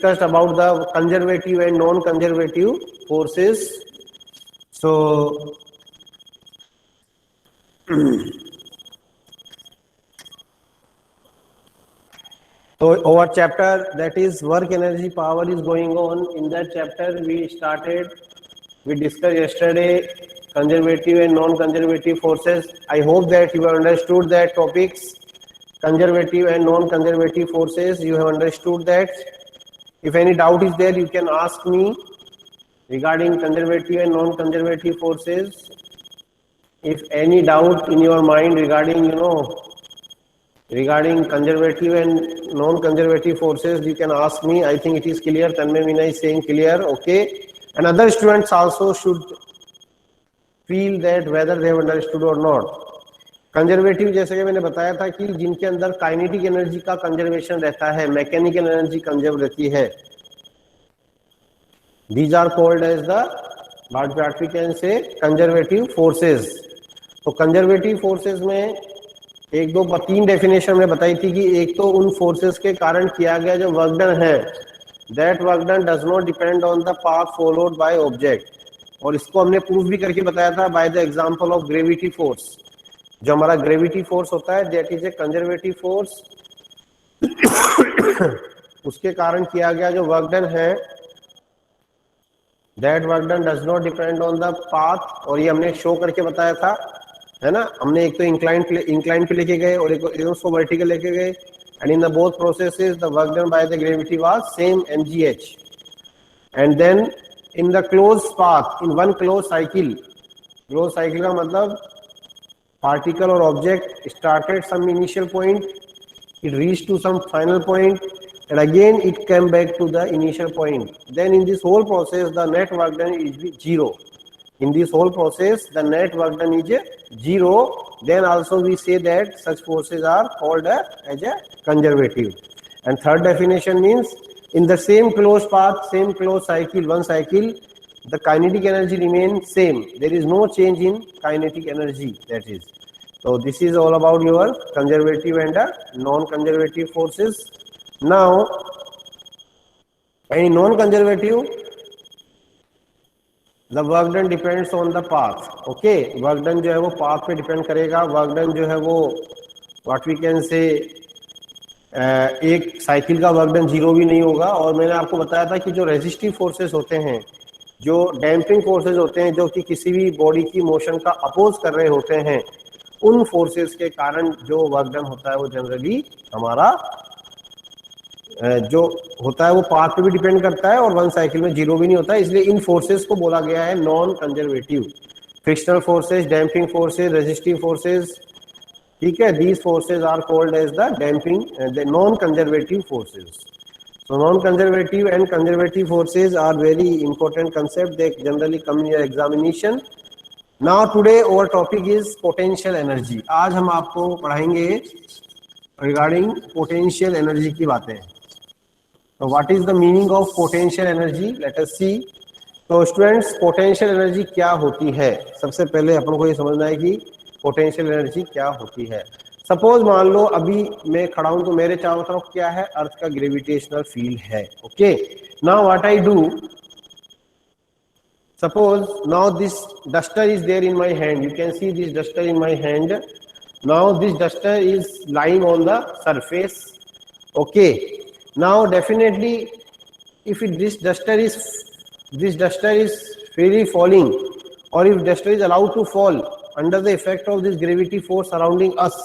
discussed about the conservative and non-conservative forces. So so our chapter, that is work energy power, is going on. In that chapter we discussed yesterday conservative and non-conservative forces. I hope that you have understood that topics, conservative and non-conservative forces. You have understood that. If any doubt is there, you can ask me regarding conservative and non-conservative forces. If any doubt in your mind regarding, regarding conservative and non-conservative forces, you can ask me. I think it is clear. Tanmay Meena is saying clear. Okay. And other students also should feel that whether they have understood or not. Conservative जैसे कि मैंने बताया था कि जिनके अंदर kinetic energy का conservation रहता है, मैकेनिकल एनर्जी कंजर्व रहती है, these are called as the what we can say conservative forces. तो कंजर्वेटिव फोर्सेस में एक दो तीन डेफिनेशन में बताई थी कि एक तो उन फोर्सेस के कारण किया गया जो वर्क डन है, that work done does not depend on the path followed by object, और इसको हमने प्रूफ भी करके बताया था by the example of gravity force. जो हमारा ग्रेविटी फोर्स होता है that is a conservative force. उसके कारण किया गया जो वर्क डन है, that work done does not depend on the path, और ये हमने शो करके बताया था, है ना. हमने एक तो इंक्लाइन पे लेके गए और एक उसको वर्टिकल लेके गए, and in the both processes the work done by the gravity was same mgh. And then in the close path, in one close cycle का मतलब particle or object started some initial point, it reached to some final point, and again it came back to the initial point. Then in this whole process the net work done is zero. In this whole process the net work done is zero. Then also we say that such forces are called as a conservative. And third definition means in the same closed path, same closed cycle, one cycle, the kinetic energy remains same. There is no change in kinetic energy, that is. So this is all about your conservative and non-conservative forces. Now, any non-conservative, the work done depends on the path. Okay, work done जो है वो path पे depend करेगा. Work done जो है वो what we can say एक cycle का वर्क डन जीरो भी नहीं होगा. और मैंने आपको बताया था कि जो रेजिस्टिव फोर्सेस होते हैं, जो डैम्पिंग फोर्सेस होते हैं, जो कि किसी भी बॉडी की मोशन का अपोज कर रहे होते हैं, उन फोर्सेस के कारण जो वर्क डन होता है वो जनरली हमारा जो होता है वो पाथ पे भी डिपेंड करता है और वन साइकिल में जीरो भी नहीं होता है. इसलिए इन फोर्सेस को बोला गया है non conservative. Frictional forces, damping forces, resistive forces, ठीक है, these forces are called as the damping, the non conservative forces. So non-conservative and conservative forces are very important concept. They generally come in your examination. Now today our topic is potential energy. आज हम आपको पढ़ाएंगे regarding potential energy की बातें. So what is the meaning of potential energy? Let us see. तो students, potential energy क्या होती है? सबसे पहले अपन को ये समझना है कि potential energy क्या होती है. सपोज मान लो अभी मैं खड़ा हूं तो मेरे चारों तरफ क्या है, अर्थ का ग्रेविटेशनल फील्ड है. Okay, now what I do, suppose now this duster is there in my hand, you can see this duster in my hand. Now this duster is lying on the surface. Okay, now definitely if this duster is freely falling, or if duster is allowed to fall under the effect of this gravity force surrounding us,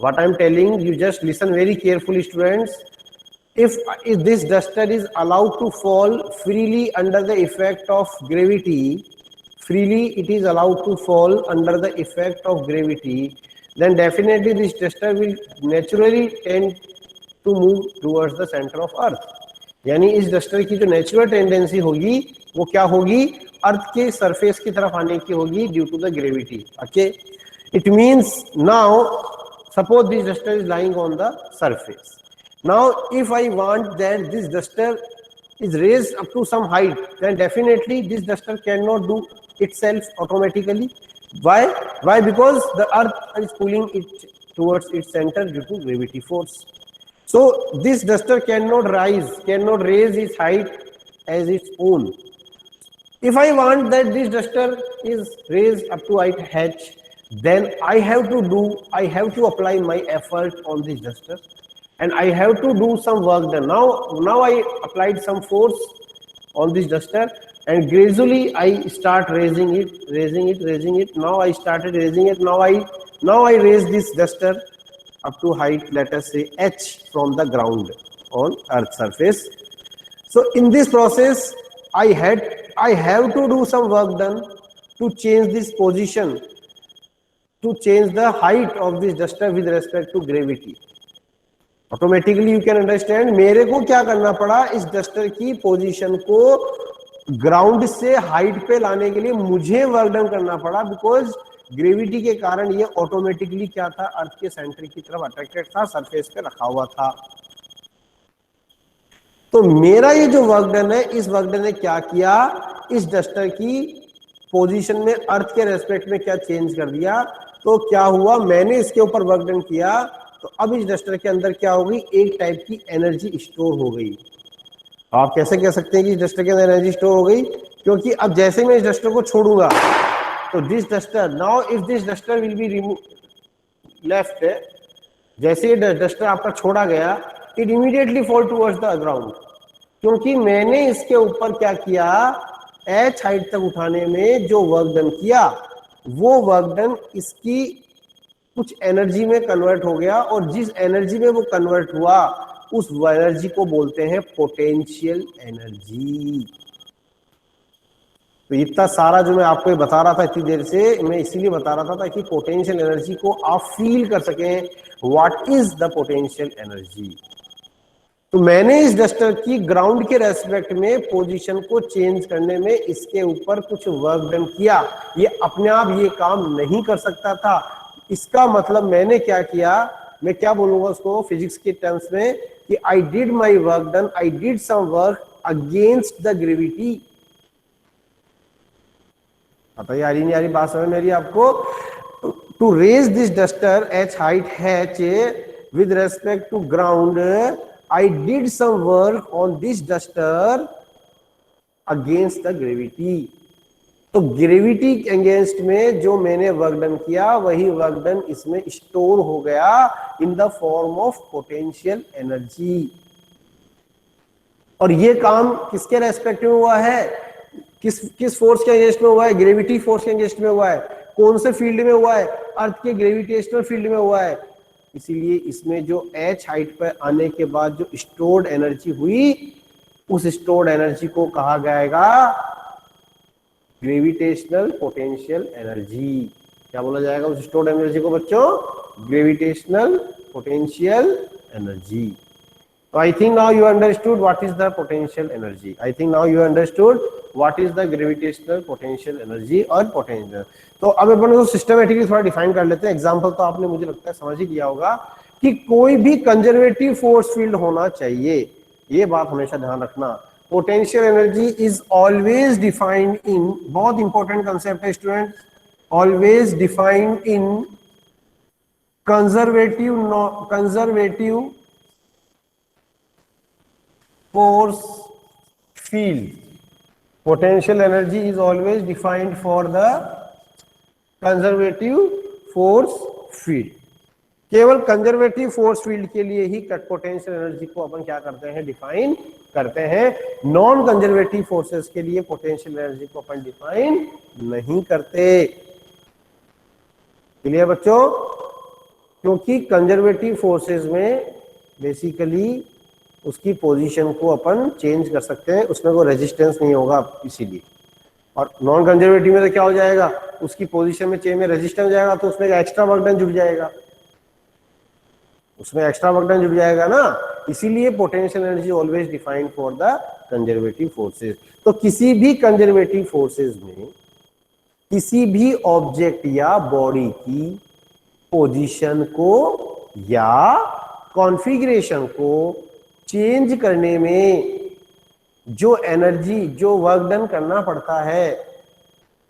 what I am telling you, just listen very carefully students. If this duster is allowed to fall freely under the effect of gravity, freely it is allowed to fall under the effect of gravity, then definitely this duster will naturally tend to move towards the center of earth. यानी इस duster की जो natural tendency होगी वो क्या होगी, अर्थ के surface की तरफ आने की होगी due to the gravity. Okay, it means now suppose this duster is lying on the surface. Now if I want that this duster is raised up to some height, then definitely this duster cannot do itself automatically. Why? Because the earth is pulling it towards its center due to gravity force. So this duster cannot raise its height as its own. If I want that this duster is raised up to height h, then I have to apply my effort on this duster, and I have to do some work done. Now I applied some force on this duster, and gradually I start raising it. Now I started raising it. Now I raise this duster up to height, let us say h, from the ground on earth surface. So in this process I have to do some work done to change this position, to change the height of this duster with respect to gravity. Automatically you can understand, मेरे को क्या करना पड़ा, इस duster की position को ground से height पे लाने के लिए मुझे वर्क डन करना पड़ा, बिकॉज ग्रेविटी के कारण ये ऑटोमेटिकली क्या था, अर्थ के सेंटर की तरफ अट्रैक्टेड था, सरफेस पे रखा हुआ था. तो मेरा ये जो वर्क डन है, इस वर्क डन ने क्या किया, इस डस्टर की पोजीशन में अर्थ के रेस्पेक्ट में क्या चेंज कर दिया. तो क्या हुआ, मैंने इसके ऊपर वर्क डन किया, तो अब इस डस्टर के अंदर क्या होगी, एक टाइप की एनर्जी स्टोर हो गई. आप कैसे कह सकते हैं कि इस डस्टर के अंदर एनर्जी स्टोर हो गई, क्योंकि अब जैसे मैं इस डस्टर को छोड़ूंगा तो this duster, now if this duster will be remove left, जैसे ये डस्टर आपका छोड़ा गया, it immediately fall towards the ground, क्योंकि मैंने इसके ऊपर क्या किया, एच हाइट तक उठाने में जो वर्क डन किया, वो वर्क डन इसकी कुछ एनर्जी में कन्वर्ट हो गया, और जिस एनर्जी में वो कन्वर्ट हुआ उस एनर्जी को बोलते हैं पोटेंशियल एनर्जी. तो इतना सारा जो मैं आपको बता रहा था इतनी देर से, मैं इसीलिए बता रहा था ताकि पोटेंशियल एनर्जी को आप फील कर सकें, what is the potential energy. तो मैंने इस डस्टर की ग्राउंड के रेस्पेक्ट में पोजीशन को चेंज करने में इसके ऊपर कुछ वर्क डन किया. ये अपने आप ये काम नहीं कर सकता था. इसका मतलब मैंने क्या किया, मैं क्या बोलूंगा उसको फिजिक्स के टर्म्स में, कि I did my work done, I did some work against the gravity. बताइए आ रही नहीं आ रही बात समझ मेरी आपको. To raise this duster H height h with respect to ground, I did some work on this duster against the gravity. तो ग्रेविटी अगेंस्ट में जो मैंने वर्क डन किया, वही वर्क डन इसमें स्टोर हो गया in the form of potential energy. और ये काम किसके रेस्पेक्ट में हुआ है, किस फोर्स के अगेंस्ट में हुआ है, ग्रेविटी फोर्स के अगेंस्ट में हुआ है. कौन से फील्ड में हुआ है, अर्थ के ग्रेविटेशनल फील्ड में हुआ है. इसीलिए इसमें जो एच हाइट पर आने के बाद जो स्टोर्ड एनर्जी हुई, उस स्टोर्ड एनर्जी को कहा जाएगा ग्रेविटेशनल पोटेंशियल एनर्जी. क्या बोला जाएगा उस स्टोर्ड एनर्जी को बच्चों, ग्रेविटेशनल पोटेंशियल एनर्जी. तो I think now you understood what is the potential energy. I think now you understood what is the gravitational potential energy और पोटेंशियल. तो अब अपन को सिस्टमेटिकली थोड़ा डिफाइन कर लेते हैं. एग्जांपल तो आपने मुझे लगता है समझ ही लिया होगा कि कोई भी कंजर्वेटिव फोर्स फील्ड होना चाहिए, ये बात हमेशा ध्यान रखना. Potential energy is always defined in, बहुत इंपॉर्टेंट कंसेप्ट है student, always defined in conservative force field. Potential energy is always defined for the conservative force field. केवल कंजर्वेटिव फोर्स फील्ड के लिए ही पोटेंशियल एनर्जी को अपन क्या करते हैं, डिफाइन करते हैं. नॉन कंजर्वेटिव फोर्सेस के लिए पोटेंशियल एनर्जी को अपन डिफाइन नहीं करते. क्लियर बच्चों, क्योंकि कंजर्वेटिव फोर्सेस में बेसिकली उसकी पोजीशन को अपन चेंज कर सकते हैं, उसमें कोई रेजिस्टेंस नहीं होगा इसीलिए. और नॉन कंजर्वेटिव में तो क्या हो जाएगा, उसकी पोजीशन में चेंज में रेजिस्टेंस हो जाएगा, तो उसमें एक्स्ट्रा वर्क डन जुड़ जाएगा, उसमें एक्स्ट्रा वर्क डन जुड़ जाएगा ना. इसीलिए potential energy always defined for the conservative forces. तो किसी भी कंजर्वेटिव फोर्सेस में किसी भी ऑब्जेक्ट या बॉडी की पोजीशन को या कॉन्फ़िगरेशन को चेंज करने में जो एनर्जी, जो वर्क डन करना पड़ता है,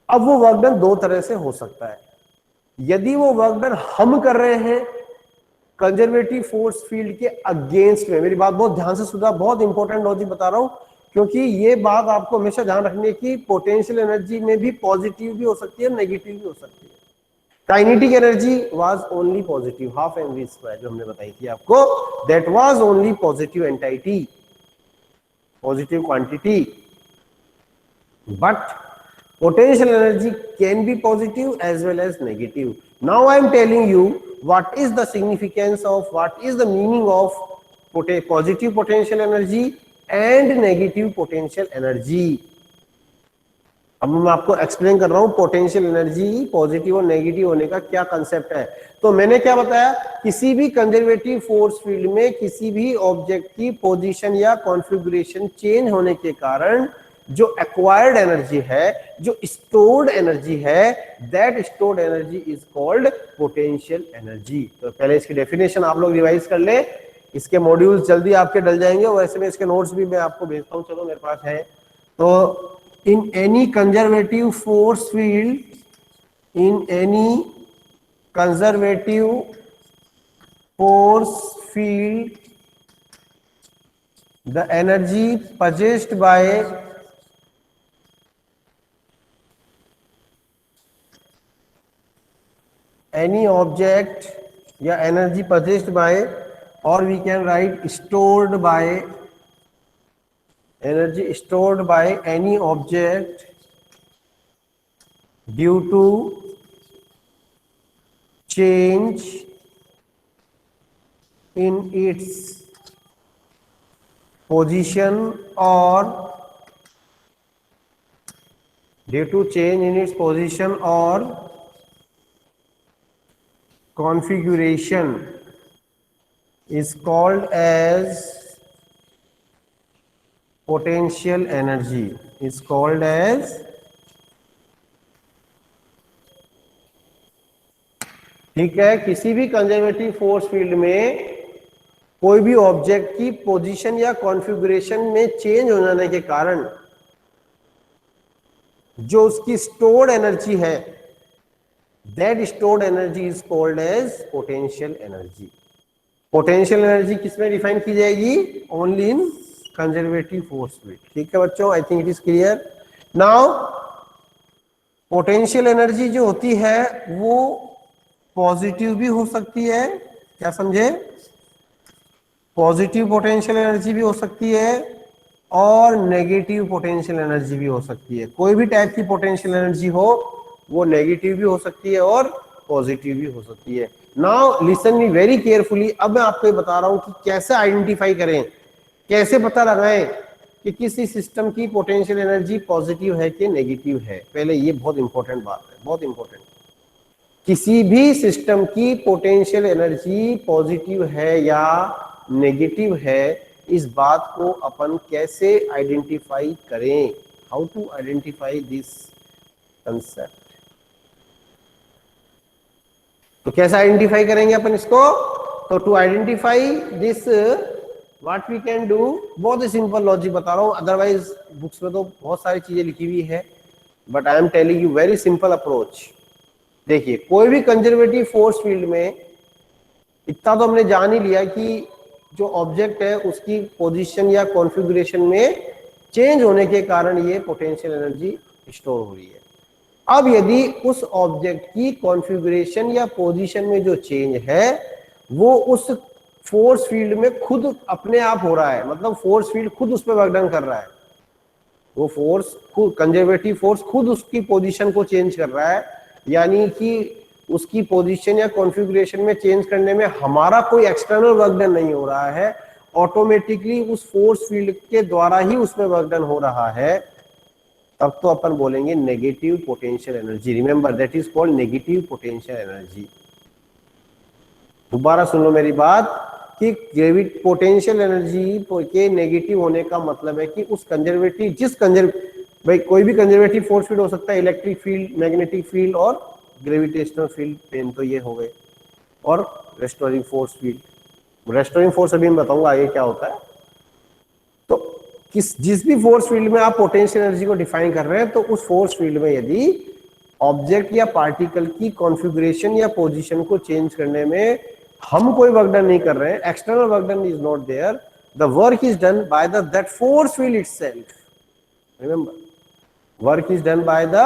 अब वो वर्क डन दो तरह से हो सकता है. यदि वो वर्क डन हम कर रहे हैं कंजर्वेटिव फोर्स फील्ड के अगेंस्ट में। मेरी बात बहुत ध्यान से सुना, बहुत इंपॉर्टेंट लॉजिक बता रहा हूं, क्योंकि ये बात आपको हमेशा ध्यान रखनी है कि पोटेंशियल एनर्जी में भी पॉजिटिव भी हो सकती है, नेगेटिव भी हो सकती है। Kinetic energy was only positive, half mv square जो हमने बताई थी आपको, that was only positive entity, positive quantity, but potential energy can be positive as well as negative. Now I am telling you what is the significance of, what is the meaning of positive potential energy and negative potential energy. अब मैं आपको explain कर रहा हूं potential energy positive और negative होने का क्या कंसेप्ट है। तो मैंने क्या बताया, किसी भी कंजर्वेटिव फोर्स फील्ड में किसी भी ऑब्जेक्ट की पोजीशन या कॉन्फ़िगरेशन चेंज होने के कारण जो एक्वायर्ड एनर्जी है, जो स्टोर्ड एनर्जी है, that stored energy is called potential energy. तो पहले इसकी डेफिनेशन आप लोग रिवाइज कर ले, इसके मॉड्यूल्स जल्दी आपके डल जाएंगे, और वैसे में इसके नोट्स भी मैं आपको भेजता हूं, चलो मेरे पास है। तो in any conservative force field, in any conservative force field, the energy possessed by any object या energy possessed by, or we can write stored by, energy stored by any object due to change in its position or due to change in its position or configuration is called as potential energy, is called as, ठीक है, किसी भी conservative force field में कोई भी object की position या configuration में चेंज हो जाने के कारण जो उसकी स्टोर्ड एनर्जी है, that stored energy is called as potential energy. Potential energy किसमें डिफाइन की जाएगी? Only in conservative force field. ठीक है बच्चों, I think it is clear now. Potential energy जो होती है वो पॉजिटिव भी हो सकती है, क्या समझे? पॉजिटिव पोटेंशियल एनर्जी भी हो सकती है और नेगेटिव पोटेंशियल एनर्जी भी हो सकती है। कोई भी टाइप की पोटेंशियल एनर्जी हो वो नेगेटिव भी हो सकती है और पॉजिटिव भी हो सकती है। Now listen me very carefully. अब मैं आपको बता रहा हूं कि कैसे आइडेंटिफाई करें, कैसे पता लगाएं कि किसी सिस्टम की पोटेंशियल एनर्जी पॉजिटिव है कि नेगेटिव है। पहले ये बहुत इंपॉर्टेंट बात है, बहुत इंपॉर्टेंट। किसी भी सिस्टम की पोटेंशियल एनर्जी पॉजिटिव है या नेगेटिव है, इस बात को अपन कैसे आइडेंटिफाई करें? How to identify this concept? तो कैसे आइडेंटिफाई करेंगे अपन इसको? तो to identify this what we can do, बहुत ही सिंपल लॉजिक बता रहा हूं, अदरवाइज बुक्स में तो बहुत सारी चीजें लिखी हुई है, but I am telling you very simple approach. देखिए, कोई भी कंजर्वेटिव फोर्स फील्ड में इतना तो हमने जान ही लिया कि जो ऑब्जेक्ट है उसकी पोजीशन या कॉन्फ़िगरेशन में चेंज होने के कारण ये पोटेंशियल एनर्जी स्टोर हो रही है। अब यदि उस ऑब्जेक्ट की कॉन्फ़िगरेशन या पोजीशन में जो चेंज है वो उस फोर्स फील्ड में खुद अपने आप हो रहा है, मतलब फोर्स फील्ड खुद उस पर वर्क डन कर रहा है, वो फोर्स खुद, कंजर्वेटिव फोर्स खुद उसकी पोजीशन को चेंज कर रहा है, यानी कि उसकी पोजीशन या कॉन्फ़िगरेशन में चेंज करने में हमारा कोई एक्सटर्नल वर्क डन नहीं हो रहा है, ऑटोमेटिकली उस फोर्स फील्ड के द्वारा ही उसमें वर्क डन हो रहा है, तब तो अपन बोलेंगे negative potential energy. Remember that is called negative potential energy. दोबारा सुन लो मेरी बात कि पोटेंशियल एनर्जी के नेगेटिव होने का मतलब है कि उस कंजर्वेटिव, भाई कोई भी कंजर्वेटिव फोर्स फील्ड हो सकता है, इलेक्ट्रिक फील्ड, मैग्नेटिक फील्ड और ग्रेविटेशनल फील्ड, पेन तो ये हो गए, और restoring force field. Restoring force अभी मैं बताऊंगा आगे क्या होता है। तो जिस भी फोर्स फील्ड में आप पोटेंशियल एनर्जी को डिफाइन कर रहे हैं, तो उस फोर्स फील्ड में यदि ऑब्जेक्ट या पार्टिकल की कॉन्फ़िगरेशन या पोजीशन को चेंज करने में हम कोई वर्क डन नहीं कर रहे हैं, external work done is not there, the work is done by that force field itself. Remember, work is done by the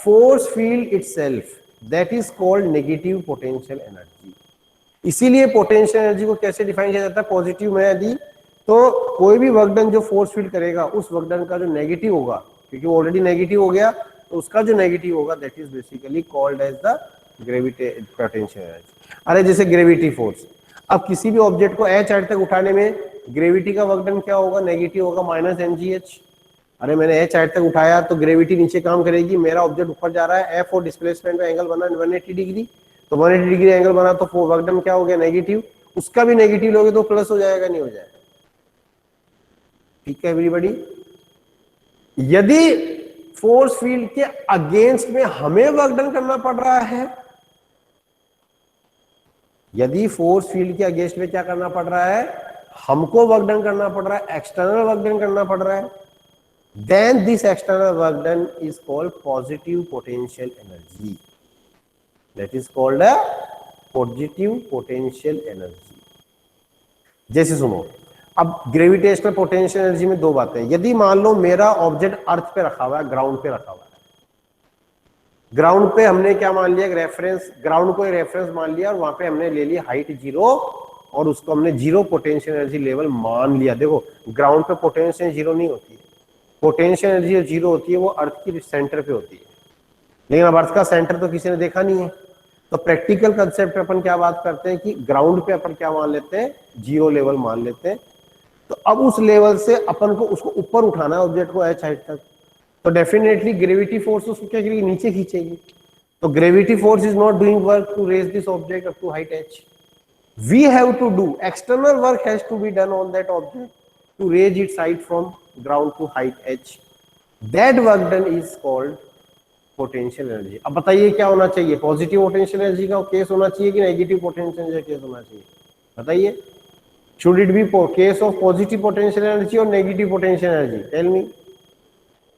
force field itself, that is called negative potential energy. इसीलिए potential energy को कैसे define किया जाता है, positive में यदि तो कोई भी वर्क डन जो फोर्स फील्ड करेगा उस वर्क डन का जो नेगेटिव होगा, क्योंकि वो ऑलरेडी नेगेटिव हो गया, तो उसका जो नेगेटिव होगा that is basically called as the gravity potential energy. अरे जैसे ग्रेविटी फोर्स, अब किसी भी ऑब्जेक्ट को एच हाइट तक उठाने में ग्रेविटी का वर्क डन क्या होगा, नेगेटिव होगा, माइनस mgh। अरे मैंने एच हाइट तक उठाया तो ग्रेविटी नीचे काम करेगी, मेरा ऑब्जेक्ट ऊपर जा रहा है, एफ और डिस्प्लेसमेंट का एंगल बना 180 डिग्री, तो 180 डिग्री एंगल बना तो वर्क डन क्या हो गया, नेगेटिव। उसका भी नेगेटिव लोगे तो प्लस हो जाएगा, नहीं हो जाएगा। ठीक है एवरीबॉडी। यदि फोर्स फील्ड के अगेंस्ट में हमें वर्क डन करना पड़ रहा है, यदि फोर्स फील्ड के अगेंस्ट में क्या करना पड़ रहा है, हमको वर्क डन करना पड़ रहा है, एक्सटर्नल वर्क डन करना पड़ रहा है, then this external work done is called positive potential energy, that is called a positive potential energy. जैसे सुनो, अब ग्रेविटेशनल पोटेंशियल एनर्जी में दो बातें, यदि मान लो मेरा ऑब्जेक्ट अर्थ पे रखा हुआ है, ग्राउंड पे रखा हुआ है, ग्राउंड पे हमने क्या मान लिया, रेफरेंस, ग्राउंड को रेफरेंस मान लिया और वहां पे हमने ले लिया हाइट 0 और उसको हमने 0 पोटेंशियल एनर्जी लेवल मान लिया। देखो ग्राउंड पे पोटेंशियल 0 नहीं होती है, पोटेंशियल एनर्जी 0 होती है वो अर्थ की सेंटर पे होती है, लेकिन अब अर्थ का सेंटर तो किसी ने देखा नहीं है, तो प्रैक्टिकल कंसेप्ट पे अपन क्या बात करते हैं कि ग्राउंड पे अपन क्या मान लेते हैं, 0 लेवल मान लेते हैं। तो अब उस लेवल से अपन को उसको ऊपर उठाना है ऑब्जेक्ट को एच हाइट तक, तो डेफिनेटली ग्रेविटी फोर्स उसको क्या करेगी, नीचे खींचेगी। तो gravity force is not doing work to raise this object up to height h, we have to do external work has to be done on that object to raise its height from ground to height h, that work done is called potential energy। अब बताइए क्या होना चाहिए, positive potential energy का case होना चाहिए कि negative potential energy का केस होना चाहिए, बताइए। should it be case of positive potential energy or negative potential energy, tell me।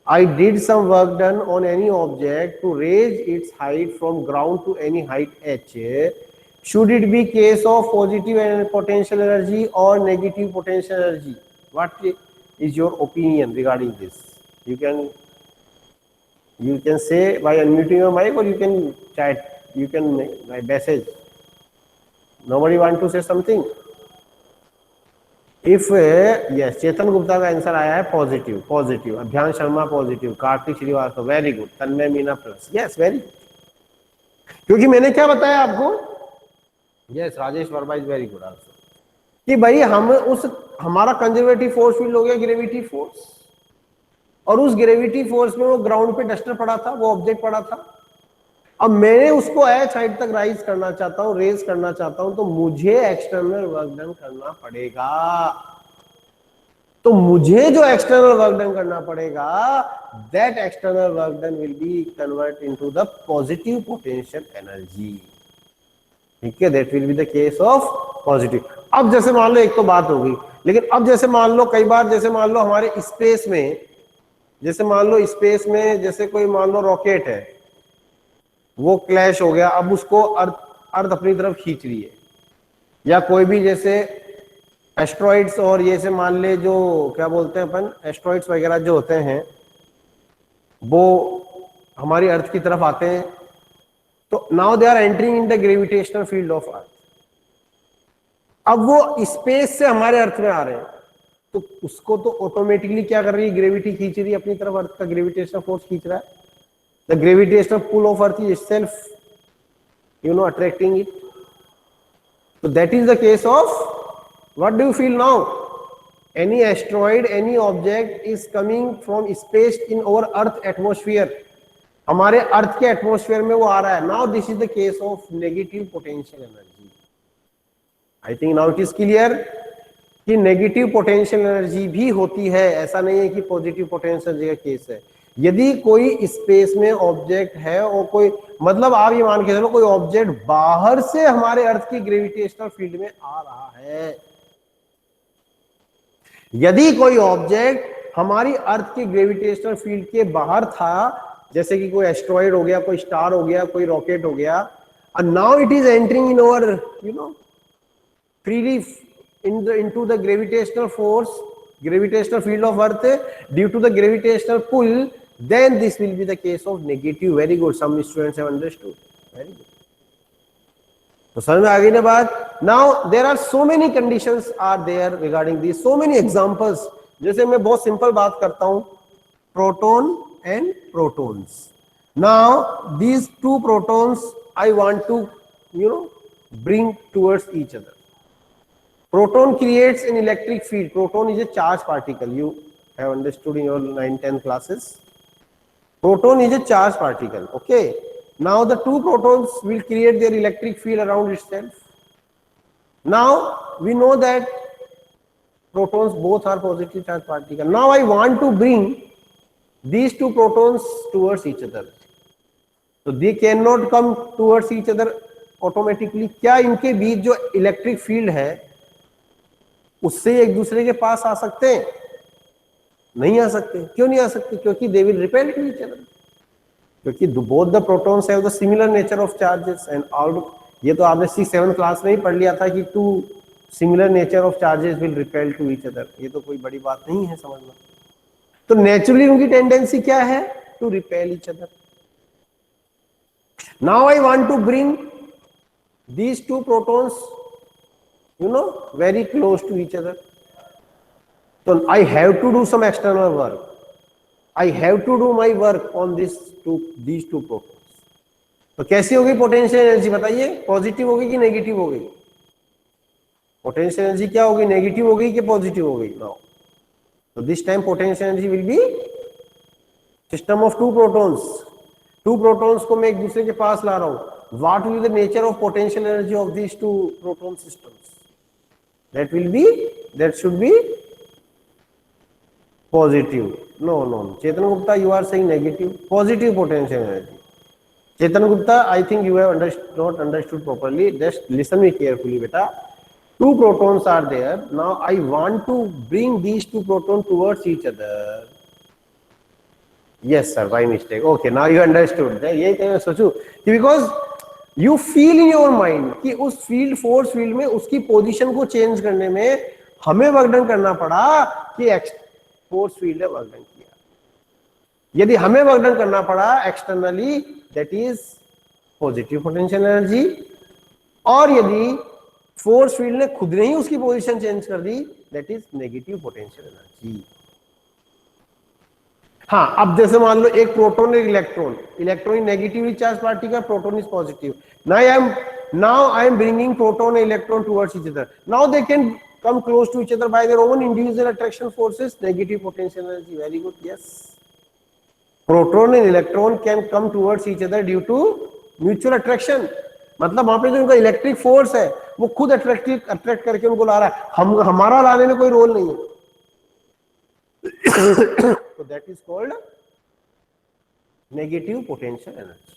I did some work done on any object to raise its height from ground to any height h, should it be case of positive potential energy or negative potential energy? What is your opinion regarding this? You can say by unmuting your mic or you can chat, you can message। Nobody want to say something? If yes, चेतन गुप्ता का answer आया है positive, positive, Abhiyan Sharma positive, Kartik Shrivastava very good, Tanmay Meena plus, yes very good. क्योंकि मैंने क्या बताया आपको, yes Rajesh Verma is very good answer, कि भाई हम उस हमारा कंजर्वेटिव फोर्स फील्ड हो गया ग्रेविटी फोर्स, और उस ग्रेविटी फोर्स में वो ग्राउंड पे डस्टर पड़ा था, वो ऑब्जेक्ट पड़ा था, अब मैंने उसको एच हाइट तक राइज करना चाहता हूं, रेज करना चाहता हूं, तो मुझे एक्सटर्नल वर्क डन करना पड़ेगा। तो मुझे जो एक्सटर्नल वर्क डन करना पड़ेगा, that external work done will be convert into the positive potential energy. ठीक है, that will be the case of positive. अब जैसे मान लो, एक तो बात होगी, लेकिन अब जैसे मान लो कई बार, जैसे मान लो हमारे स्पेस में, जैसे मान लो स्पेस में जैसे कोई मान लो रॉकेट है, वो क्लैश हो गया, अब उसको अर्थ अपनी तरफ खींच रही है, या कोई भी जैसे एस्ट्रॉइड्स, और ये से मान ले जो क्या बोलते हैं अपन, एस्ट्रॉइड्स वगैरह जो होते हैं वो हमारी अर्थ की तरफ आते हैं, तो now they are entering in the gravitational field of earth. अब वो स्पेस से हमारे अर्थ में आ रहे हैं, तो उसको तो ऑटोमेटिकली क्या कर रही है, ग्रेविटी खींच रही है अपनी तरफ, अर्थ का ग्रेविटेशनल फोर्स खींच रहा है। The gravitational pull of earth is itself, attracting it. So that is the case of, what do you feel now? Any asteroid, any object is coming from space in our earth atmosphere, हमारे अर्थ के atmosphere में वो आ रहा है। Now this is the case of negative potential energy. I think now it is clear कि negative potential energy भी होती है, ऐसा नहीं है कि पॉजिटिव पोटेंशियल एनर्जी का केस है। यदि कोई स्पेस में ऑब्जेक्ट है और कोई, मतलब आप ये मान के चलो कोई ऑब्जेक्ट बाहर से हमारे अर्थ की ग्रेविटेशनल फील्ड में आ रहा है, यदि कोई ऑब्जेक्ट हमारी अर्थ की ग्रेविटेशनल फील्ड के बाहर था, जैसे कि कोई एस्ट्रॉइड हो गया, कोई स्टार हो गया, कोई रॉकेट हो गया, and now it is entering in our freely into the gravitational force, gravitational field of earth due to the gravitational pull, then this will be the case of negative. Very good, some students have understood. Very good. तो समझ में आ गई ना बात. Now there are so many conditions are there regarding this, so many examples. जैसे मैं बहुत simple बात करता हूं, proton and protons. Now these two protons I want to bring towards each other. Proton creates an electric field. Proton is a charged particle. You have understood in your 9-10 classes. Proton is a charged particle. Okay. Now the two protons will create their electric field around itself. Now we know that protons both are positive charged particle. Now I want to bring these two protons towards each other. So they cannot come towards each other automatically. क्या इनके बीच जो electric field है उससे एक दूसरे के पास आ सकते हैं? नहीं आ सकते. क्यों नहीं आ सकते? क्योंकि they will repel to each other. क्योंकि both the protons have the similar nature of charges and all. ये तो आपने 6-7 क्लास में ही पढ़ लिया था कि two similar nature of charges will repel to each other. ये तो कोई बड़ी बात नहीं है समझना. तो नेचुरली उनकी टेंडेंसी क्या है? To repel each other. Now I want to bring these two protons very close to each other. So I have to do some external work. I have to do my work on these two protons. तो कैसी होगी potential energy बताइए? Positive होगी कि negative होगी? Potential energy क्या होगी? Negative होगी कि पॉजिटिव होगी? Now so this time potential energy will be system of two protons. Two protons को मैं एक दूसरे के पास ला रहा हूं. What will be the nature of potential energy of these two proton systems? That should be positive. No. Chetan Gupta, you are saying negative. Positive potential energy. Chetan Gupta, I think you have not understood properly. Just listen me carefully, beta. Two protons are there. Now I want to bring these two protons towards each other. Yes sir, by mistake. Okay, now you understood. यही तो मैं सोचूं कि because you feel in your mind कि उस field force field में उसकी position को चेंज करने में हमें वर्कडन करना पड़ा कि फोर्स फील्ड ने वर्कडन किया. यदि हमें वर्कडन करना पड़ा externally, that is positive potential energy. और यदि फोर्स फील्ड ने खुद ने ही उसकी पोजीशन चेंज कर दी, that is negative potential energy. हाँ, अब जैसे मान लो एक प्रोटॉन एक electron. Electron negatively charge particle, proton is positive. Now I am bringing proton and electron towards each other. Now they can come close to each other by their own individual attraction forces. Negative potential energy. Very good. Yes. Proton and electron can come towards each other due to mutual attraction. मतलब वहां पे जो उनका electric force है वो खुद attract करके उनको ला रहा है. हमारा लाने में कोई रोल नहीं है. So that is called negative potential energy.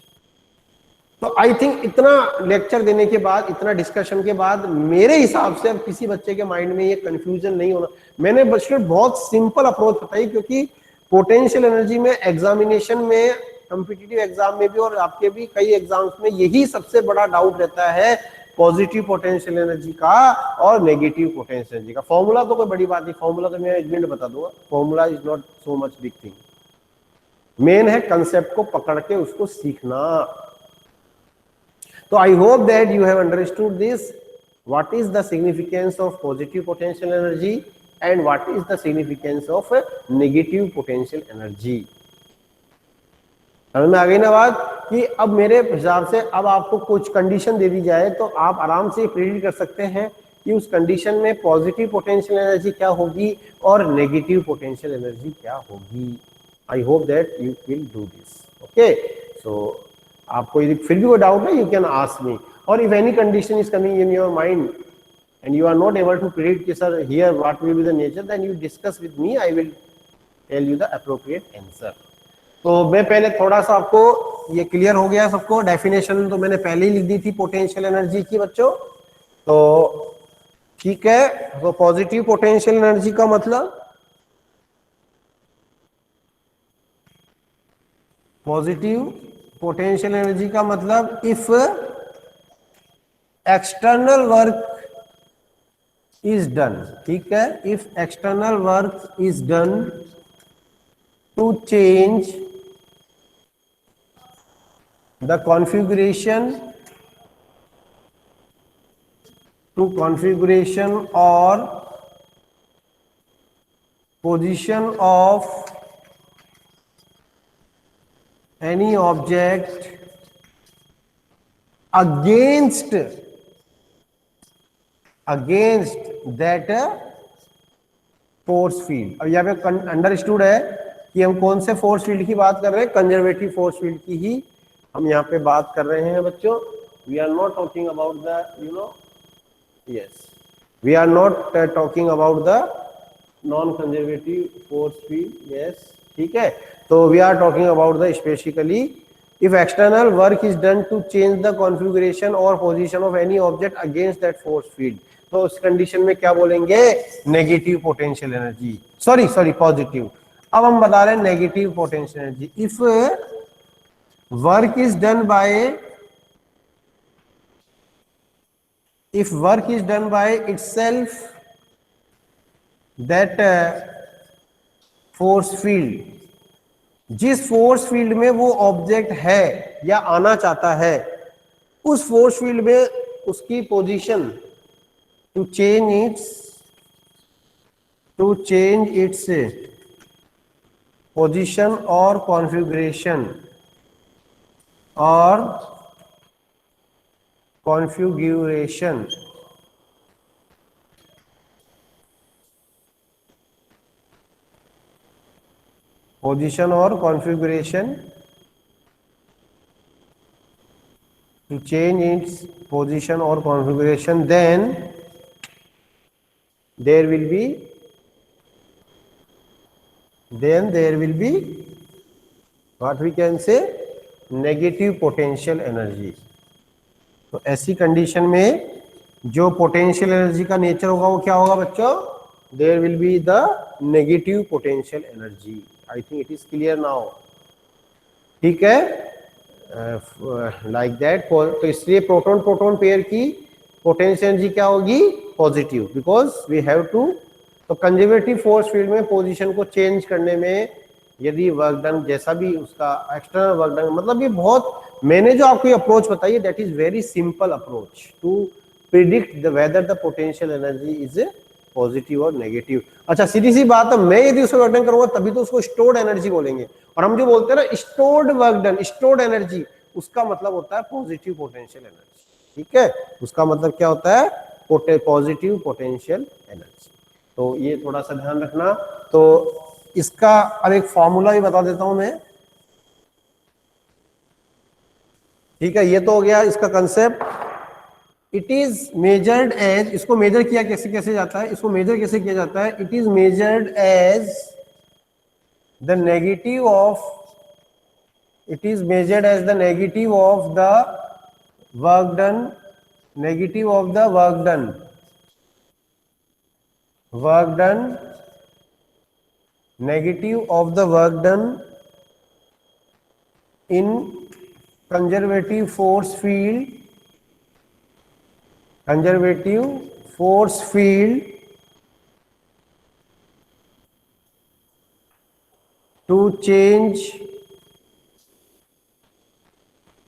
तो आई थिंक इतना लेक्चर देने के बाद, इतना डिस्कशन के बाद मेरे हिसाब से अब किसी बच्चे के माइंड में ये कंफ्यूजन नहीं होना. मैंने बच्चों बहुत सिंपल अप्रोच बताई क्योंकि पोटेंशियल एनर्जी में एग्जामिनेशन में, कॉम्पिटिटिव एग्जाम में भी और आपके भी कई एग्जाम्स में यही सबसे बड़ा डाउट रहता है, पॉजिटिव पोटेंशियल एनर्जी का और नेगेटिव पोटेंशियल एनर्जी का. फॉर्मूला तो कोई बड़ी बात नहीं, फॉर्मूला तो मैं एक मिनट बता दूंगा. Formula is not so much big thing. Main है कंसेप्ट को पकड़ के उसको सीखना. So I hope that you have understood this. What is the significance of positive potential energy and what is the significance of negative potential energy? समझ में आ गई ना बात कि अब मेरे हिसाब से अब आपको कुछ कंडीशन दे दी जाए तो आप आराम से प्रेडिक्ट कर सकते हैं कि उस कंडीशन में पॉजिटिव पोटेंशियल एनर्जी क्या होगी और नेगेटिव पोटेंशियल एनर्जी क्या होगी. I hope that you will do this. Okay, so आपको यदि फिर भी कोई डाउट है, यू कैन आस्क मी. और if any condition is coming in your mind and you are not able to predict कि sir here what will be the nature, then you discuss with me. I will tell you the appropriate answer. तो मैं पहले थोड़ा सा आपको ये clear हो गया सबको. डेफिनेशन तो मैंने पहले ही लिख दी थी पोटेंशियल एनर्जी की बच्चों. तो ठीक है, तो पॉजिटिव पोटेंशियल एनर्जी का मतलब, पॉजिटिव पोटेंशियल एनर्जी का मतलब if external work is done, ठीक है, if external work is done to change the configuration और position of any object against that force field. अब यहाँ पे अंडरस्टूड है कि हम कौन से फोर्स फील्ड की बात कर रहे हैं, कंजर्वेटिव फोर्स फील्ड की ही हम यहाँ पे बात कर रहे हैं बच्चों। We are not talking about the yes, we are not talking about the non-conservative force field, yes, ठीक है। तो we are talking about the specifically if external work is done to change the configuration or position of any object against that force field, तो उस condition में क्या बोलेंगे, negative potential energy, sorry positive. अब हम बता रहे हैं negative potential energy. If work is done bye itself that force field, जिस फोर्स फील्ड में वो ऑब्जेक्ट है या आना चाहता है, उस फोर्स फील्ड में उसकी position to change its position और configuration position or configuration to change its position or configuration, then there will be what we can say negative potential energy। तो ऐसी कंडीशन में जो पोटेंशियल एनर्जी का nature होगा वो क्या होगा बच्चों, there will be the negative potential energy. I think it is clear now, ठीक है, लाइक दैट। तो इसलिए प्रोटॉन प्रोटॉन पेयर की पोटेंशियल एनर्जी क्या होगी, positive, because we have to. तो कंजर्वेटिव फोर्स फील्ड में पोजीशन को चेंज करने में यदि वर्क डन, जैसा भी उसका एक्सटर्नल वर्क डन, मतलब ये बहुत, मैंने जो आपको अप्रोच बताई that is very simple approach to predict the whether the potential energy is positive और नेगेटिव। अच्छा सीधी सी बात है, मैं यदि उसको वर्क डन करूंगा तभी तो उसको स्टोर्ड एनर्जी बोलेंगे, और हम जो बोलते हैं ना stored work done, stored energy, उसका मतलब होता है पॉजिटिव पोटेंशियल एनर्जी, ठीक है, उसका मतलब क्या होता है, पॉजिटिव पोटेंशियल एनर्जी। तो ये थोड़ा सा ध्यान रखना। तो इसका अब एक फॉर्मूला भी बता देता हूं मैं, ठीक है, ये तो हो गया इसका concept. It is measured as, इसको मेजर किया कैसे जाता है, इसको मेजर कैसे किया जाता है, it is measured as the negative of the work done, negative of the work done in conservative force field to change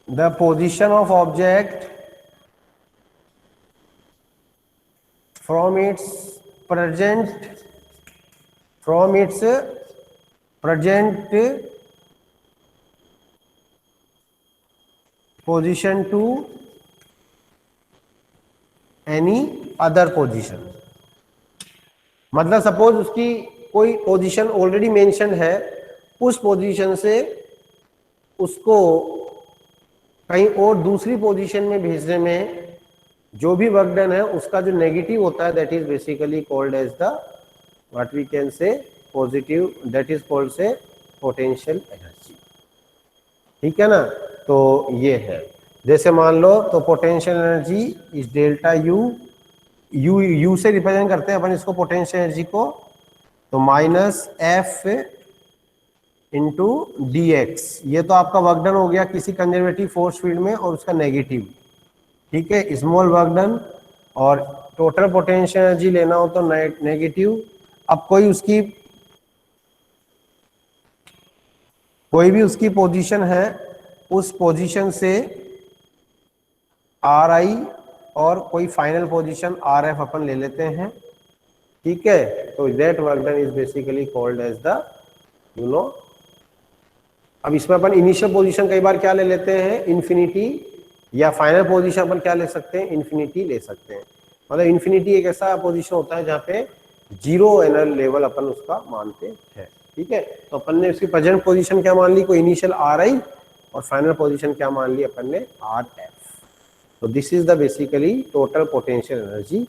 the position of object from its present position to any other position। मतलब suppose उसकी कोई position already mention है, उस position से उसको कहीं और दूसरी पोजीशन में भेजने में जो भी वर्क डन है उसका जो नेगेटिव होता है that is basically called as the what we can say positive, that is called say potential energy, ठीक है ना। तो ये है, जैसे मान लो तो potential energy is delta U से रिप्रेजेंट करते हैं अपन इसको पोटेंशियल एनर्जी को, तो minus F into D x, ये तो आपका वर्क डन हो गया किसी कंजर्वेटिव फोर्स फील्ड में और उसका नेगेटिव, ठीक है, स्मॉल वर्क डन, और टोटल पोटेंशियल एनर्जी लेना हो तो नेगेटिव। अब कोई भी उसकी पोजीशन है, उस पोजीशन से आर आई और कोई फाइनल पोजीशन आर एफ अपन ले लेते हैं, ठीक है। तो that work done is basically called as the अब इसमें अपन इनिशियल पोजीशन कई बार क्या ले लेते हैं, इन्फिनिटी, या फाइनल पोजीशन अपन क्या ले सकते हैं, इन्फिनिटी ले सकते हैं। मतलब इन्फिनिटी एक ऐसा पोजीशन होता है जहाँ पे जीरो एनर्जी लेवल अपन उसका मानते हैं, ठीक है। तो अपन ने उसकी प्रेजेंट पोजीशन क्या मान ली, कोई इनिशियल आर आई, और फाइनल पोजीशन क्या मान ली अपन ने, आर एफ। तो this is the basically total potential energy.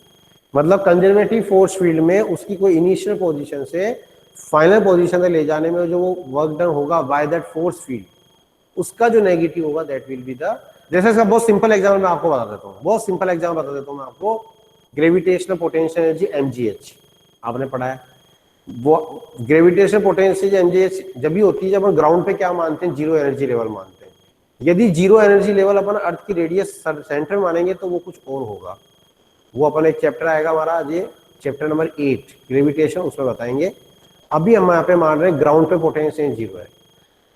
मतलब कंजर्वेटिव फोर्स फील्ड में उसकी कोई इनिशियल पोजीशन से फाइनल पोजीशन तक ले जाने में जो वो वर्क डन होगा बाय दैट फोर्स फील्ड, उसका जो नेगेटिव होगा दैट विल बी द, जैसे इसका बहुत सिंपल एग्जाम्पल मैं आपको बता देता हूँ, बहुत सिंपल एग्जाम्पल बता देता हूँ मैं आपको। ग्रेविटेशनल पोटेंशियल एनर्जी एमजीएच आपने पढ़ा है। वो ग्रेविटेशनल पोटेंशियल एमजीएच जब भी होती है जब हम ग्राउंड पे क्या मानते हैं, जीरो एनर्जी लेवल मानते हैं। यदि जीरो एनर्जी लेवल अपन अर्थ की रेडियस सेंटर मानेंगे तो वो कुछ और होगा। वो अपन एक चैप्टर आएगा हमारा, ये चैप्टर नंबर 8 ग्रेविटेशन, उसमें बताएंगे। अभी हम यहाँ पे मान रहे हैं ग्राउंड पे पोटेंशियल जीरो है।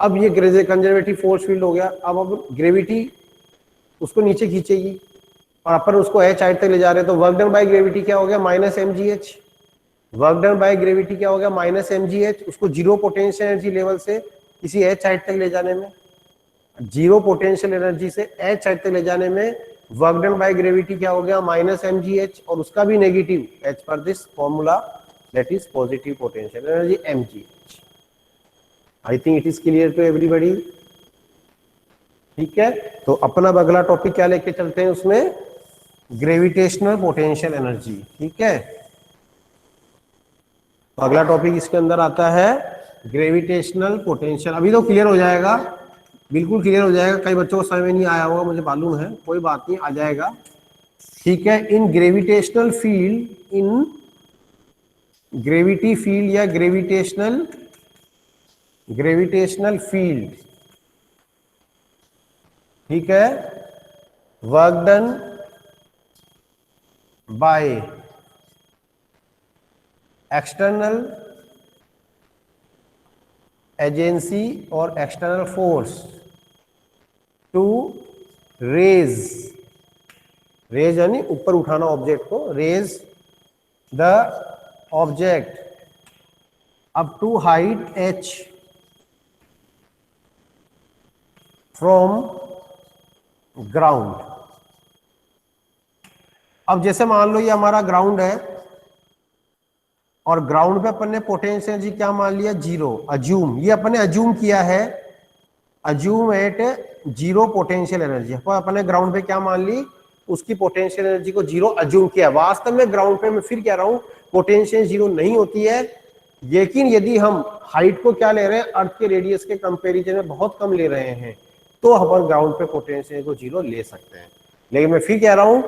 अब ये कंजर्वेटिव फोर्स फील्ड हो गया। अब ग्रेविटी उसको नीचे खींचेगी और अपन उसको एच हाइट तक ले जा रहे हैं, तो वर्क डन बाय ग्रेविटी क्या हो गया, minus mgh। Work done by gravity क्या हो गया, माइनस mgh। उसको जीरो पोटेंशियल एनर्जी लेवल से किसी एच हाइट तक ले जाने में, जीरो पोटेंशियल एनर्जी से एच हाइट तक ले जाने में वर्क डन बाय ग्रेविटी क्या हो गया, माइनस mgh, और उसका भी नेगेटिव एच पर this formula that is positive potential energy mgh। I think it is clear to everybody, ठीक है। तो अपना अगला टॉपिक क्या लेके चलते हैं उसमें, ग्रेविटेशनल पोटेंशियल एनर्जी, ठीक है। तो अगला टॉपिक इसके अंदर आता है ग्रेविटेशनल पोटेंशियल। अभी तो क्लियर हो जाएगा, बिल्कुल क्लियर हो जाएगा। कई बच्चों को समझ में नहीं आया होगा, मुझे मालूम है, कोई बात नहीं, आ जाएगा, ठीक है। In gravitational field, in gravity field या ग्रेविटेशनल फील्ड, ठीक है, work done by external agency और एक्सटर्नल फोर्स टू रेज यानी ऊपर उठाना ऑब्जेक्ट को, raise the object up to height h from ground. अब जैसे मान लो ये हमारा ग्राउंड है और ग्राउंड पे अपन ने पोटेंशियल एनर्जी क्या मान लिया, जीरो। अज्यूम, ये अपन ने अज्यूम किया है, assume at zero potential energy. अपन ने ग्राउंड पे क्या मान ली, उसकी पोटेंशियल एनर्जी को जीरो अज्यूम किया। वास्तव में ग्राउंड पे मैं फिर कह रहा हूं पोटेंशियल जीरो नहीं होती है, लेकिन यदि हम हाइट को क्या ले रहे हैं, अर्थ के रेडियस के कंपैरिजन में बहुत कम ले रहे हैं, तो अपन ग्राउंड पे पोटेंशियल को जीरो ले सकते हैं। लेकिन मैं फिर कह रहा हूं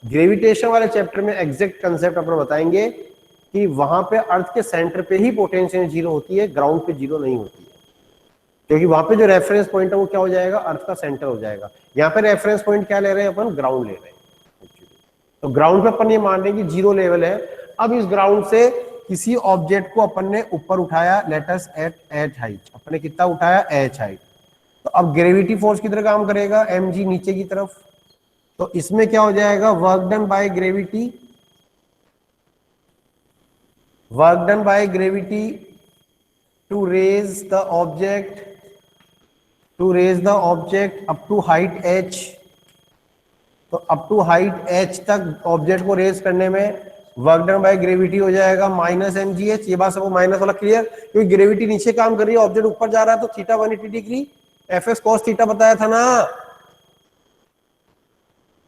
ग्रेविटेशन वाले चैप्टर में एग्जैक्ट कंसेप्ट अपन बताएंगे कि वहां पे अर्थ के सेंटर पे ही पोटेंशियल जीरो होती है, ग्राउंड पे जीरो नहीं होती है, क्योंकि वहां पे जो रेफरेंस पॉइंट है वो क्या हो जाएगा, अर्थ का सेंटर हो जाएगा। यहाँ पे रेफरेंस पॉइंट क्या ले रहे हैं अपन, ग्राउंड ले रहे हैं। तो ग्राउंड पे अपन ये मान रहे हैं कि जीरो लेवल है। अब इस ग्राउंड से किसी ऑब्जेक्ट को अपन ने ऊपर उठाया, लेटस एट एच हाइट, अपन ने कितना उठाया, एच हाइट। तो अब ग्रेविटी फोर्स की तरह काम करेगा, mg नीचे की तरफ। तो इसमें क्या हो जाएगा, work done by gravity, work done by gravity to raise the object up to height h। तो अप टू हाइट h तक ऑब्जेक्ट को रेज करने में वर्क डन बाय ग्रेविटी हो जाएगा माइनस mgh। ये बात सबको माइनस वाला क्लियर, क्योंकि ग्रेविटी नीचे काम कर रही है, ऑब्जेक्ट ऊपर जा रहा है, तो theta 180 degree fs cos theta बताया था ना,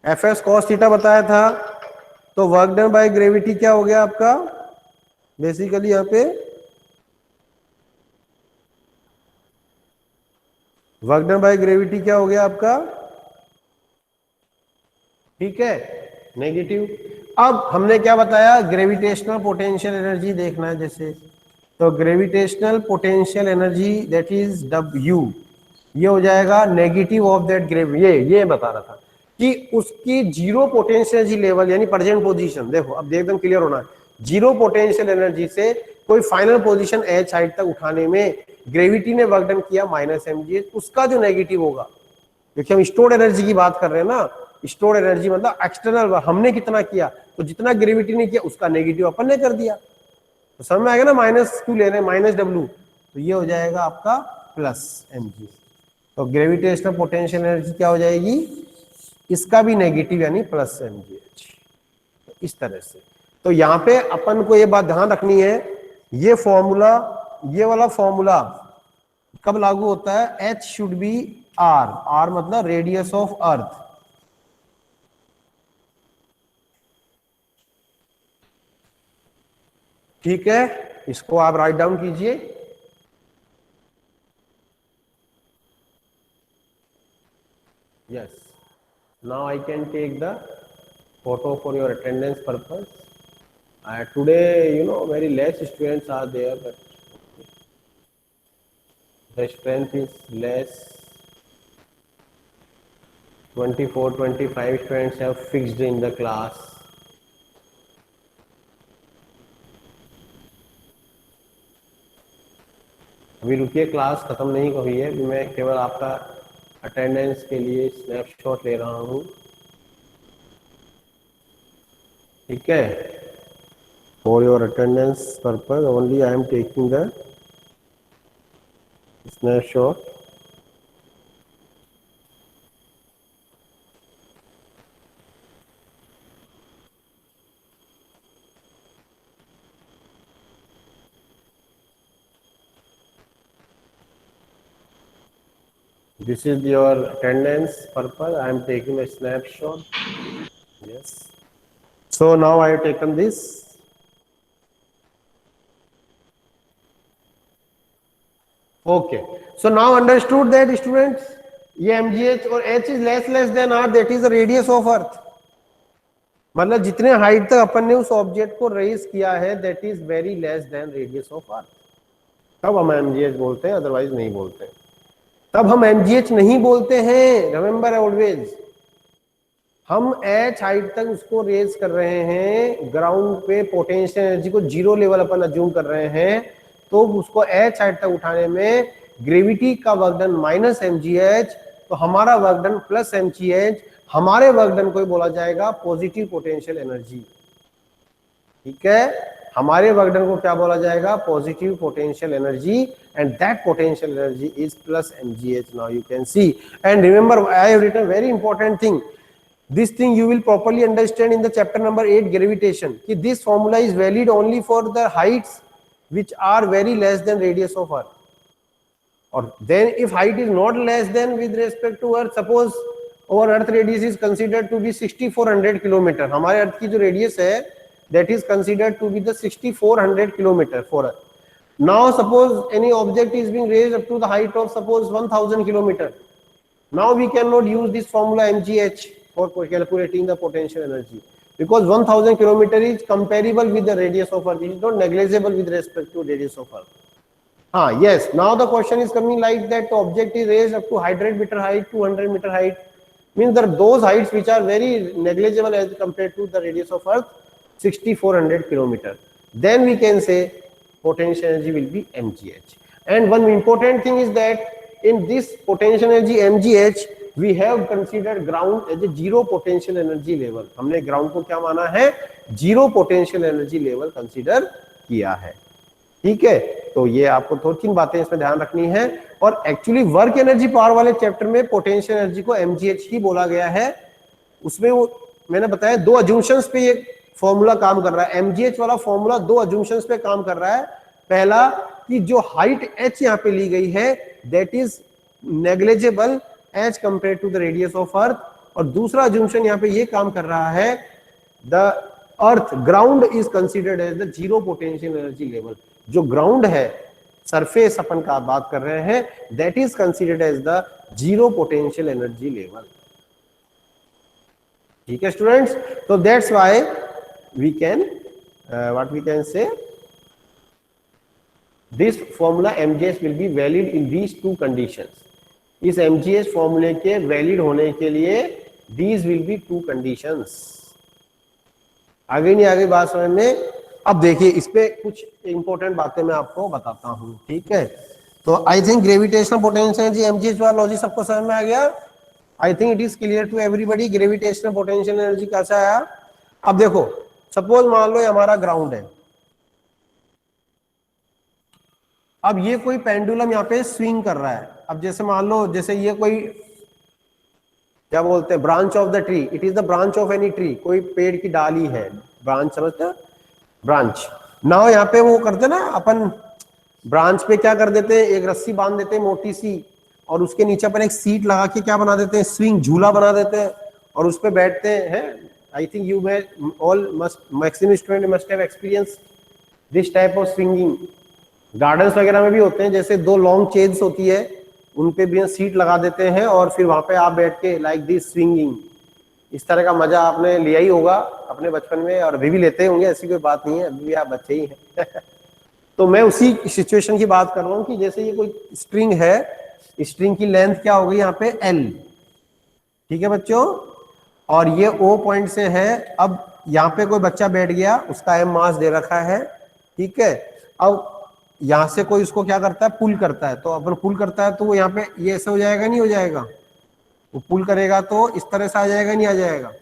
fs cos थीटा बताया था। तो वर्क डन बाय ग्रेविटी क्या हो गया आपका, बेसिकली यहाँ पे वर्क डन बाय ग्रेविटी क्या हो गया आपका, ठीक है, नेगेटिव। अब हमने क्या बताया, ग्रेविटेशनल पोटेंशियल एनर्जी देखना है जैसे, तो gravitational potential energy that is W, ये हो जाएगा नेगेटिव ऑफ दैट ये बता रहा था कि उसकी जीरो पोटेंशियल एनर्जी लेवल यानी प्रेजेंट पोजीशन, देखो अब एकदम क्लियर होना है, जीरो पोटेंशियल एनर्जी से कोई फाइनल पोजीशन एच हाइट तक उठाने में ग्रेविटी ने वर्क डन किया -mgh, उसका जो नेगेटिव होगा, देखिए हम स्टोर्ड एनर्जी की बात कर रहे हैं ना, स्टोर्ड एनर्जी मतलब एक्सटर्नल हमने कितना किया, तो जितना ग्रेविटी ने किया उसका नेगेटिव अपन ने कर दिया, तो समझ में आएगा ना, -2 ले रहे हैं -w, तो ये हो जाएगा आपका +mgh। तो ग्रेविटेशनल पोटेंशियल एनर्जी क्या हो जाएगी, इसका भी नेगेटिव यानी +mgh, इस तरह से। तो यहाँ पे अपन को ये बात ध्यान रखनी है, ये फॉर्मूला, ये वाला फॉर्मूला कब लागू होता है, h should be r, r मतलब रेडियस ऑफ अर्थ, ठीक है, इसको आप राइट डाउन कीजिए। Yes, now I can take the photo for your attendance purpose. Today, you know, very less students are there, but the strength is less. 24, 25 students have fixed in the class. अभी रुकिए, class खत्म नहीं हुई है, मैं केवल आपका attendance के लिए स्नैपशॉट ले रहा हूँ, ठीक है, for your attendance purpose only I am taking the snapshot. This is your attendance purpose, I am taking a snapshot. Yes. So now I have taken this. Okay. So now understood that students, ये mgh और h is less than r, that is the radius of earth. मतलब जितने height तक अपन ने उस object को raise किया है, that is very less than radius of earth. तब हम mgh बोलते हैं, अदरवाइज नहीं बोलते। तब हम mgh नहीं बोलते हैं, रिमेंबर ऑलवेज, हम h हाइट तक उसको रेज कर रहे हैं, ग्राउंड पे पोटेंशियल एनर्जी को जीरो लेवल अपन अज्यूम कर रहे हैं, तो उसको h हाइट तक उठाने में ग्रेविटी का वर्क डन -mgh, तो हमारा वर्क डन +mgh, हमारे वर्क डन को बोला जाएगा पॉजिटिव पोटेंशियल एनर्जी, ठीक है, हमारे वर्क डन को क्या बोला जाएगा, positive potential energy, and that potential energy is +mgh। Now you can see, and remember I have written very important thing, this thing you will properly understand in the chapter number 8 gravitation, कि this formula is valid only for the heights which are very less than radius of earth, or then if height is not less than with respect to earth, suppose our earth radius is considered to be 6400 kilometer, हमारे अर्थ की जो radius है that is considered to be the 6400 kilometer for earth. Now suppose any object is being raised up to the height of suppose 1000 kilometer, now we cannot use this formula mgh for calculating the potential energy, because 1000 kilometer is comparable with the radius of earth, it is not negligible with respect to radius of earth. Yes, now the question is coming like that, the object is raised up to 100 meter height, 200 meter height, means that those heights which are very negligible as compared to the radius of earth, 6400 kilometer, then we can say potential energy will be mgh. And one important thing is that in this potential energy mgh, we have considered ground as a zero potential energy level, हमने ground को क्या माना है, zero potential energy level consider किया है, ठीक है। तो ये आपको थोड़ी तीन बातें इसमें ध्यान रखनी है, और एक्चुअली वर्क एनर्जी पावर वाले चैप्टर में पोटेंशियल एनर्जी को mgh ही बोला गया है, उसमें वो मैंने बताया दो अजम्पशंस पे ये फॉर्मूला काम कर रहा है, mgh वाला फॉर्मूला दो अजम्पशंस पे काम कर रहा है। पहला कि जो हाइट h यहाँ पे ली गई है that is negligible as compare to the radius of earth, और दूसरा अजम्पशन यहाँ पे ये काम कर रहा है the earth ground is considered as the zero potential energy level, जो ग्राउंड है सरफेस अपन का बात कर रहे हैं that is considered as the zero potential energy level, ठीक है स्टूडेंट्स। तो that's why we can what we can say this formula mgh will be valid in these two conditions. इस mgh फॉर्मूले के वैलिड होने के लिए these will be two conditions. आगे नहीं आगे बात समझ में। अब देखिए इस पे कुछ इंपॉर्टेंट बातें मैं आपको बताता हूं, ठीक है। तो I think gravitational potential energy MGH वाला लॉजिक सबको समझ में आ गया। I think it is clear to everybody gravitational potential energy कैसा आया। अब देखो सपोज मान लो ये हमारा ग्राउंड है, अब ये कोई पेंडुलम यहाँ पे स्विंग कर रहा है। अब जैसे मान लो जैसे ये कोई क्या बोलते हैं branch of the tree, it is the branch of any tree, कोई पेड़ की डाली है, ब्रांच समझते हैं, ब्रांच। नाउ यहाँ पे वो करते ना अपन ब्रांच पे क्या कर देते हैं, एक रस्सी बांध देते हैं मोटी सी, और उसके नीचे अपन एक सीट लगा के क्या बना देते हैं, स्विंग झूला बना देते हैं, और उस पे बैठते हैं। I think you may all must maximum student must have experience this type of swinging. Gardens वगैरह में भी होते हैं, जैसे दो लॉन्ग चेन्स होती है, उन पे भी सीट लगा देते हैं और फिर वहां पे आप बैठ के लाइक दिस स्विंगिंग। इस तरह का मजा आपने लिया ही होगा अपने बचपन में, और अभी भी लेते होंगे, ऐसी कोई बात नहीं है, अभी भी आप बच्चे ही हैं। तो मैं उसी सिचुएशन की बात कर रहा हूँ कि जैसे ये कोई स्ट्रिंग है, स्ट्रिंग की लेंथ क्या होगी यहाँ पे L, ठीक है बच्चों, और ये O पॉइंट से है। अब यहाँ पे कोई बच्चा बैठ गया, उसका M मास दे रखा है, ठीक है। अब यहाँ से कोई उसको क्या करता है, पुल करता है, तो अपन पुल करता है तो वो यहाँ पे ये ऐसे हो जाएगा, नहीं हो जाएगा, वो पुल करेगा तो इस तरह से आ जाएगा, नहीं आ जाएगा,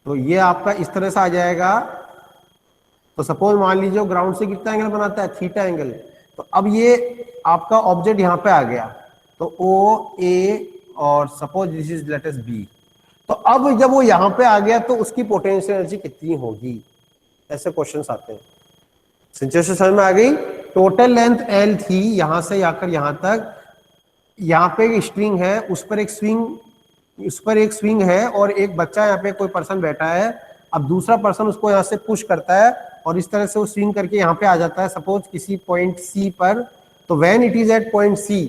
तो ये आपका इस तरह से आ जाएगा। तो सपोज मान लीजिए ग्राउंड से कितना एंगल बनाता है, थीटा एंगल। तो अब ये आपका ऑब्जेक्ट यहाँ पे आ गया, तो O A और suppose this is let us B। तो अब जब वो यहाँ पे आ गया तो उसकी पोटेंशियल एनर्जी कितनी होगी, ऐसे क्वेश्चंस आते हैं। सिचुएशन समझ में आ गई। टोटल लेंथ L थी यहां से आकर यहां तक, यहाँ पे एक स्ट्रिंग है, उस पर एक स्विंग है, और एक बच्चा यहाँ पे कोई पर्सन बैठा है। अब दूसरा पर्सन उसको यहाँ से पुश करता है और इस तरह से वो स्विंग करके यहाँ पे आ जाता है सपोज किसी पॉइंट C पर। तो when it is at point C,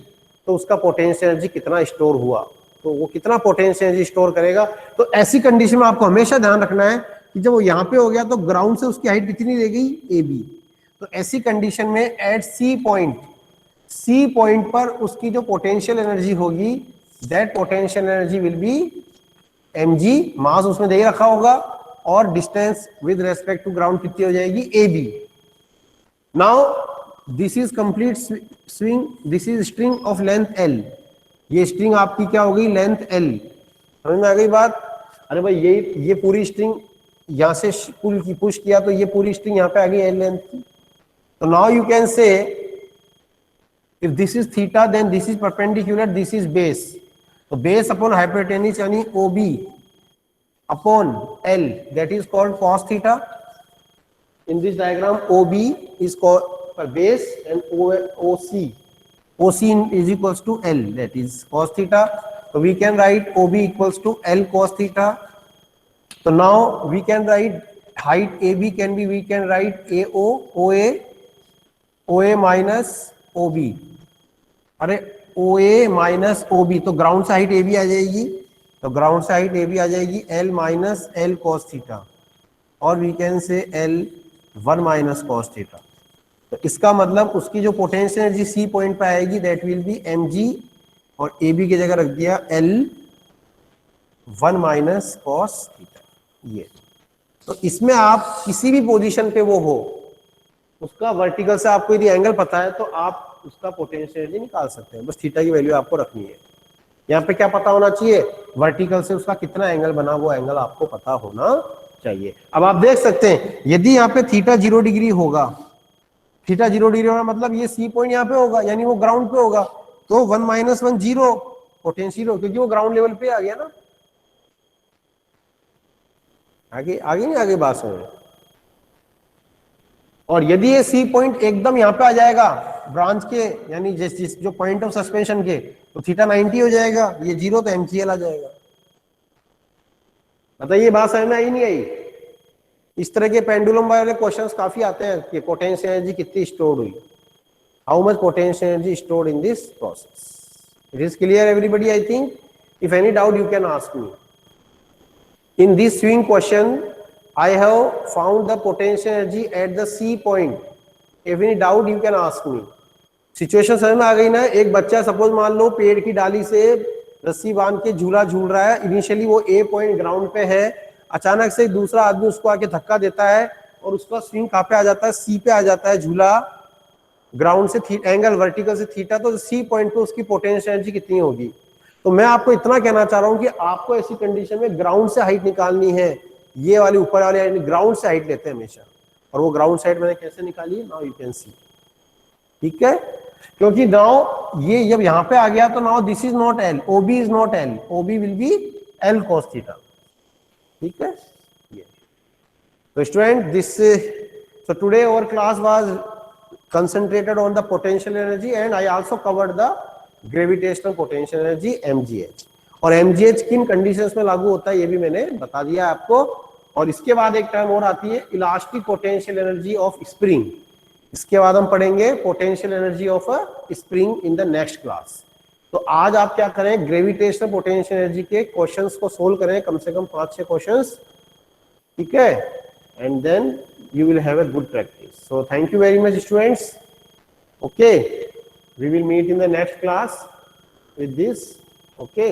तो उसका पोटेंशियल एनर्जी कितना स्टोर हुआ, तो वो कितना पोटेंशियल एनर्जी स्टोर करेगा। तो ऐसी कंडीशन में आपको हमेशा ध्यान रखना है कि जब वो यहाँ पे हो गया तो ग्राउंड से उसकी हाइट कितनी रह गई, AB। तो ऐसी कंडीशन में एट सी पॉइंट पर उसकी जो पोटेंशियल एनर्जी होगी, that potential energy will be mg, mass उसमें दे रखा होगा, और distance with respect to ground कितनी हो जाएगी, AB। Now this is complete swing, this is string of length L। ये स्ट्रिंग आपकी क्या होगी, लेंथ L। समझ में आ गई बात। अरे भाई ये पूरी स्ट्रिंग यहां से पुश किया तो ये पूरी स्ट्रिंग यहाँ पे आ गई L लेंथ की। So now you can say if this is theta then this is perpendicular, this is base, so base upon hypotenuse यानी OB upon L, that is called cos theta. In this diagram OB is called base and OC is equals to L, that is cos theta. So we can write OB equals to L cos theta. So now we can write height AB can be, we can write OA minus OB, अरे OA minus OB, तो ground से height AB आ जाएगी, तो ground से height AB आ जाएगी L minus L cos theta, और we can say L 1 minus cos theta. तो इसका मतलब उसकी जो पोटेंशियल एनर्जी C पॉइंट पे आएगी दैट विल बी mg, और AB की जगह रख दिया L 1 माइनस cos थीटा। ये तो इसमें आप किसी भी पोजीशन पे वो हो, उसका वर्टिकल से आपको यदि एंगल पता है तो आप उसका पोटेंशियल एनर्जी निकाल सकते हैं। बस थीटा की वैल्यू आपको रखनी है। यहाँ पे क्या पता होना चाहिए, वर्टिकल से उसका कितना एंगल बना, वो एंगल आपको पता होना चाहिए। अब आप देख सकते हैं यदि यहाँ पे थीटा 0 डिग्री होगा, थीटा 0 डिग्री होगा मतलब ये C पॉइंट यहाँ पे होगा, यानी वो ग्राउंड पे होगा, तो 1 माइनस 1 0 पोटेंशियल, क्योंकि वो ग्राउंड लेवल पे आ गया ना। आगे नहीं आगे बात समझ। और यदि ये C पॉइंट एकदम यहाँ पे आ जाएगा ब्रांच के, यानी जिस जो पॉइंट ऑफ सस्पेंशन के, तो थीटा 90 हो जाएगा, ये 0 तो mgl आ जाएगा। बताइए बात समझ में आई नहीं आई। इस तरह के पेंडुलम वाले क्वेश्चंस काफी आते हैं कि पोटेंशियल एनर्जी कितनी स्टोर हुई, how much potential energy stored in this process. It is clear everybody, I think. If any doubt you can ask me. In this swing question, I have found the potential energy at the C point. If any doubt, you can ask me. Situation समझ में आ गई ना। एक बच्चा suppose मान लो पेड़ की डाली से रस्सी बांध के झूला झूल रहा है, इनिशियली वो ए पॉइंट ग्राउंड पे है, अचानक से दूसरा आदमी उसको आके धक्का देता है और उसका स्विंग कहाँ पे आ जाता है, सी पे आ जाता है झूला, ग्राउंड से एंगल वर्टिकल से थीटा, तो सी पॉइंट पे उसकी पोटेंशियल एनर्जी कितनी होगी। तो मैं आपको इतना कहना चाह रहा हूं कि आपको ऐसी कंडीशन में ग्राउंड से हाइट निकालनी है, ये वाली ऊपर वाले ग्राउंड से हाइट लेते हैं हमेशा, और वो ग्राउंड से हाइट मैंने कैसे निकाली है, नाउ यू कैन सी, ठीक है, क्योंकि नाउ ये जब यहां पे आ गया तो now this is not L, OB is not L, OB will be L cos theta, ठीक है। So student, this so today our class was concentrated on the potential energy and I also covered the gravitational potential energy MGH, और MGH किन conditions में लागू होता है ये भी मैंने बता दिया आपको। और इसके बाद एक टर्म और आती है elastic potential energy of spring, इसके बाद हम पढ़ेंगे potential energy of a spring in the next class. तो आज आप क्या करें, ग्रेविटेशनल पोटेंशियल एनर्जी के क्वेश्चंस को सोल्व करें, कम से कम 5-6 क्वेश्चंस, ठीक है, and then you will have a good practice. So thank you very much students. Okay, we will meet in the next class with this. Okay.